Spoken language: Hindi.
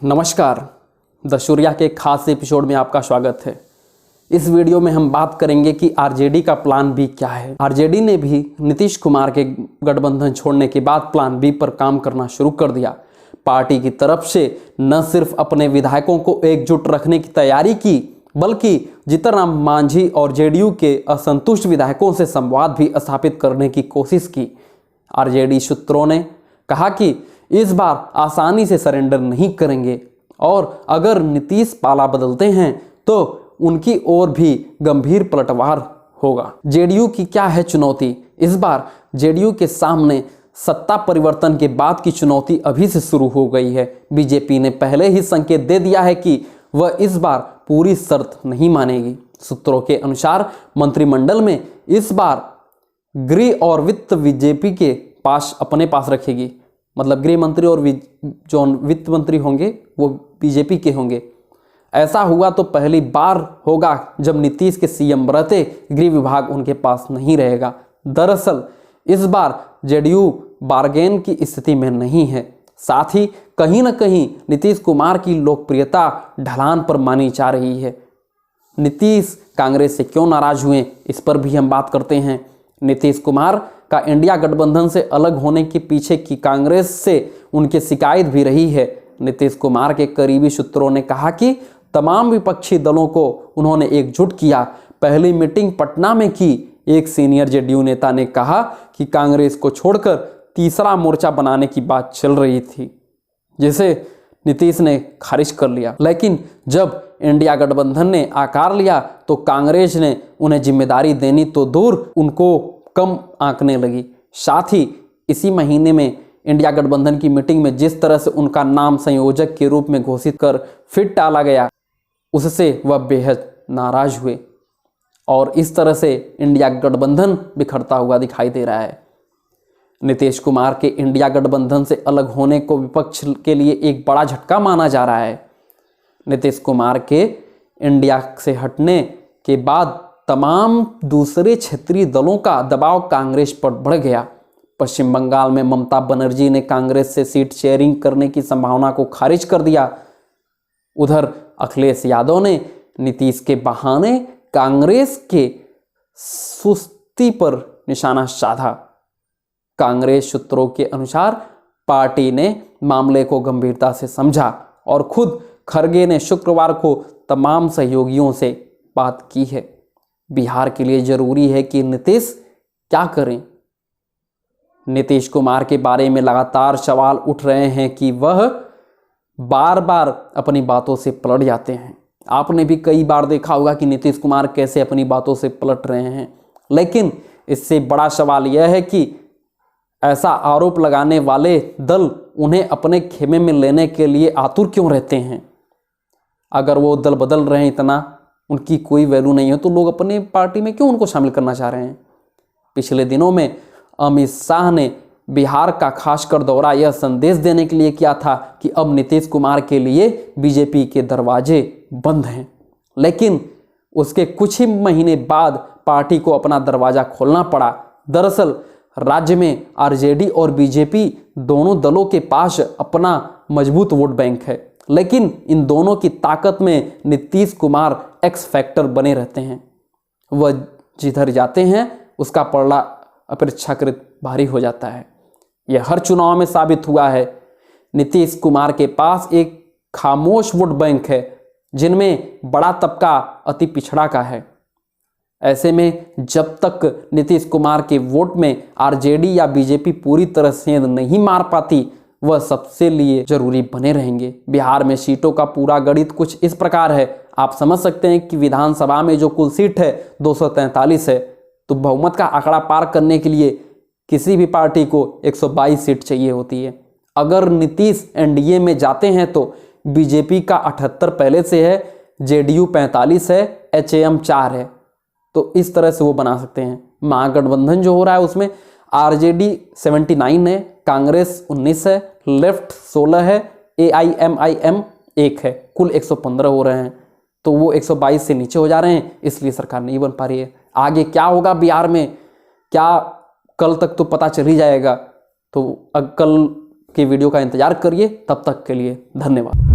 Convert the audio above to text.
नमस्कार, द सूर्या के खास एपिसोड में आपका स्वागत है। इस वीडियो में हम बात करेंगे कि आरजेडी का प्लान बी क्या है। आरजेडी ने भी नीतीश कुमार के गठबंधन छोड़ने के बाद प्लान बी पर काम करना शुरू कर दिया। पार्टी की तरफ से न सिर्फ अपने विधायकों को एकजुट रखने की तैयारी की, बल्कि जीतन राम मांझी और जेडीयू के असंतुष्ट विधायकों से संवाद भी स्थापित करने की कोशिश की। आरजेडी सूत्रों ने कहा कि इस बार आसानी से सरेंडर नहीं करेंगे और अगर नीतीश पाला बदलते हैं तो उनकी ओर भी गंभीर पलटवार होगा। जेडीयू की क्या है चुनौती? इस बार जेडीयू के सामने सत्ता परिवर्तन के बाद की चुनौती अभी से शुरू हो गई है। बीजेपी ने पहले ही संकेत दे दिया है कि वह इस बार पूरी शर्त नहीं मानेगी। सूत्रों के अनुसार मंत्रिमंडल में इस बार गृह और वित्त बीजेपी के पास अपने पास रखेगी। मतलब गृह मंत्री और जो वित्त मंत्री होंगे वो बीजेपी के होंगे। ऐसा हुआ तो पहली बार होगा जब नीतीश के सीएम रहते गृह विभाग उनके पास नहीं रहेगा। दरअसल इस बार जेडीयू बार्गेन की स्थिति में नहीं है। साथ ही कहीं न कहीं नीतीश कुमार की लोकप्रियता ढलान पर मानी जा रही है। नीतीश कांग्रेस से क्यों नाराज हुए, इस पर भी हम बात करते हैं। नीतीश कुमार का इंडिया गठबंधन से अलग होने के पीछे की कांग्रेस से उनकी शिकायत भी रही है। नीतीश कुमार के करीबी सूत्रों ने कहा कि तमाम विपक्षी दलों को उन्होंने एकजुट किया। पहली मीटिंग पटना में की। एक सीनियर जेडीयू नेता ने कहा कि कांग्रेस को छोड़कर तीसरा मोर्चा बनाने की बात चल रही थी, जिसे नीतीश ने खारिज कर लिया। लेकिन जब इंडिया गठबंधन ने आकार लिया तो कांग्रेस ने उन्हें जिम्मेदारी देनी तो दूर, उनको कम आंकने लगी। साथ ही इसी महीने में इंडिया गठबंधन की मीटिंग में जिस तरह से उनका नाम संयोजक के रूप में घोषित कर फिर टाला गया, उससे वह बेहद नाराज हुए और इस तरह से इंडिया गठबंधन बिखरता हुआ दिखाई दे रहा है। नीतीश कुमार के इंडिया गठबंधन से अलग होने को विपक्ष के लिए एक बड़ा झटका माना जा रहा है। नीतीश कुमार के इंडिया से हटने के बाद तमाम दूसरे क्षेत्रीय दलों का दबाव कांग्रेस पर बढ़ गया। पश्चिम बंगाल में ममता बनर्जी ने कांग्रेस से सीट शेयरिंग करने की संभावना को खारिज कर दिया। उधर अखिलेश यादव ने नीतीश के बहाने कांग्रेस के सुस्ती पर निशाना साधा। कांग्रेस सूत्रों के अनुसार पार्टी ने मामले को गंभीरता से समझा और खुद खरगे ने शुक्रवार को तमाम सहयोगियों से बात की है। बिहार के लिए जरूरी है कि नीतीश क्या करें। नीतीश कुमार के बारे में लगातार सवाल उठ रहे हैं कि वह बार बार अपनी बातों से पलट जाते हैं। आपने भी कई बार देखा होगा कि नीतीश कुमार कैसे अपनी बातों से पलट रहे हैं। लेकिन इससे बड़ा सवाल यह है कि ऐसा आरोप लगाने वाले दल उन्हें अपने खेमे में लेने के लिए आतुर क्यों रहते हैं। अगर वो दल बदल रहे हैं, इतना उनकी कोई वैल्यू नहीं है, तो लोग अपने पार्टी में क्यों उनको शामिल करना चाह रहे हैं। पिछले दिनों में अमित शाह ने बिहार का खासकर दौरा यह संदेश देने के लिए किया था कि अब नीतीश कुमार के लिए बीजेपी के दरवाजे बंद हैं। लेकिन उसके कुछ ही महीने बाद पार्टी को अपना दरवाजा खोलना पड़ा। दरअसल राज्य में आरजेडी और बीजेपी दोनों दलों के पास अपना मजबूत वोट बैंक है, लेकिन इन दोनों की ताकत में नीतीश कुमार एक्स फैक्टर बने रहते हैं। वह जिधर जाते हैं उसका पलड़ा अपेक्षाकृत भारी हो जाता है। यह हर चुनाव में साबित हुआ है। नीतीश कुमार के पास एक खामोश वोट बैंक है, जिनमें बड़ा तबका अति पिछड़ा का है। ऐसे में जब तक नीतीश कुमार के वोट में आरजेडी या बीजेपी पूरी तरह सेंध नहीं मार पाती, वह सबसे लिए जरूरी बने रहेंगे। बिहार में सीटों का पूरा गणित कुछ इस प्रकार है। आप समझ सकते हैं कि विधानसभा में जो कुल सीट है 243 है, तो बहुमत का आंकड़ा पार करने के लिए किसी भी पार्टी को 122 सीट चाहिए होती है। अगर नीतीश एनडीए में जाते हैं तो बीजेपी का 78 पहले से है, जेडीयू 45 है, एचएएम 4 है। तो इस तरह से वो बना सकते हैं। महागठबंधन जो हो रहा है उसमें आरजेडी 79 है, कांग्रेस 19 है, लेफ्ट 16 है, एआईएमआईएम 1 है। कुल 115 हो रहे हैं, तो वो 122 से नीचे हो जा रहे हैं, इसलिए सरकार नहीं बन पा रही है। आगे क्या होगा बिहार में, क्या कल तक तो पता चल ही जाएगा। तो कल के वीडियो का इंतजार करिए। तब तक के लिए धन्यवाद।